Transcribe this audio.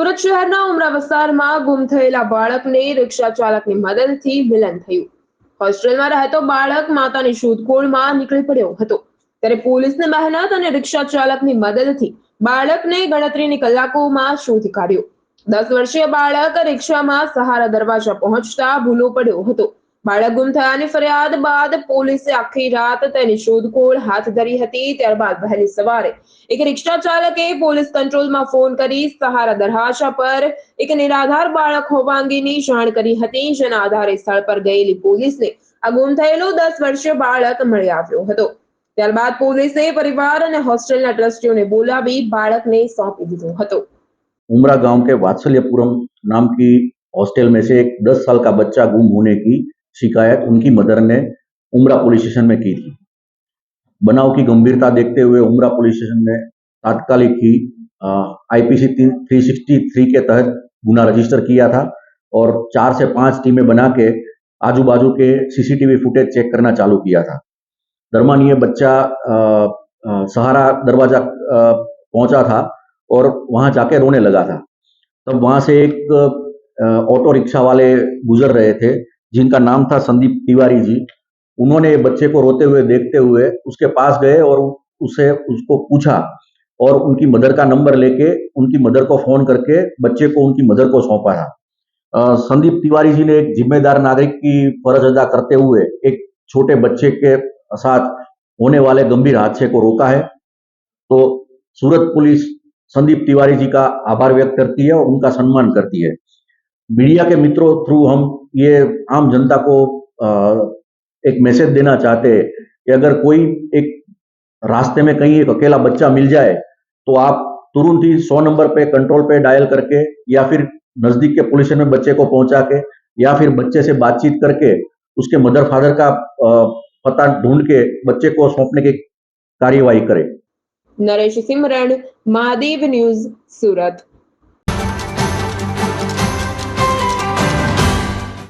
સુરત શહેરના ઉમરા વિસ્તારમાં ગુમ થયેલા બાળકને રિક્ષા ચાલકની મદદથી મિલન થયું। હોસ્ટેલમાં રહેતો બાળક માતાની શોધખોળમાં નીકળી પડ્યો હતો, ત્યારે પોલીસની મહેનત અને રિક્ષા ચાલકની મદદથી બાળકને ગણતરીની કલાકોમાં શોધી કાઢ્યો। 10 વર્ષીય બાળક રિક્ષામાં સહારા દરવાજા પહોંચતા ભૂલો પડ્યો હતો। બાળક ગુમ થયાની ફરિયાદ બાદ પોલીસે આખી રાત તેની શોધખોળ હાથ ધરી હતી। ત્યારબાદ વહેલી સવારે એક રિક્ષા ચાલકે પોલીસ કંટ્રોલમાં ફોન કરી સહારા દરવાજા પર એક નિરાધાર બાળક હોવા અંગેની જાણ કરી હતી, જેના આધારે સ્થળ પર ગયેલી પોલીસને આ ગુમ થયેલું 10 વર્ષીય બાળક મળી આવ્યો હતો। ત્યારબાદ પોલીસે પરિવાર અને હોસ્ટેલના ટ્રસ્ટીઓને बोलावी बालक ने सौंपी દીધો હતો। उमरा गांव के वात्सल्यपुरम नाम की हॉस्टल में से एक 10 साल का बच्चा गुम होने की शिकायत उनकी मदर ने उमरा पुलिस स्टेशन में की थी। बनाव की गंभीरता देखते हुए उमरा पुलिस स्टेशन ने तात्कालिक ही आईपीसी 363 के तहत गुना रजिस्टर किया था और 4 से 5 टीमें बना के आजू बाजू के सीसीटीवी फुटेज चेक करना चालू किया था। दरमियान ये बच्चा सहारा दरवाजा पहुंचा था और वहां जाके रोने लगा था। तब वहां से एक ऑटो रिक्शा वाले गुजर रहे थे जिनका नाम था संदीप तिवारी जी। उन्होंने बच्चे को रोते हुए देखते हुए उसके पास गए और उसको पूछा और उनकी मदर का नंबर लेके उनकी मदर को फोन करके बच्चे को उनकी मदर को सौंपा था। संदीप तिवारी जी ने एक जिम्मेदार नागरिक की फर्ज अदा करते हुए एक छोटे बच्चे के साथ होने वाले गंभीर हादसे को रोका है। तो सूरत पुलिस संदीप तिवारी जी का आभार व्यक्त करती है और उनका सम्मान करती है। मीडिया के मित्रों थ्रू हम ये आम जनता को एक मैसेज देना चाहते हैं कि अगर कोई एक रास्ते में कहीं एक अकेला बच्चा मिल जाए तो आप तुरंत ही 100 नंबर पे कंट्रोल पे डायल करके या फिर नजदीक के पुलिस स्टेशन में बच्चे को पहुंचा के या फिर बच्चे से बातचीत करके उसके मदर फादर का पता ढूंढ के बच्चे को सौंपने की कार्यवाही करें। नरेश सिमरण, महादेव न्यूज, सूरत।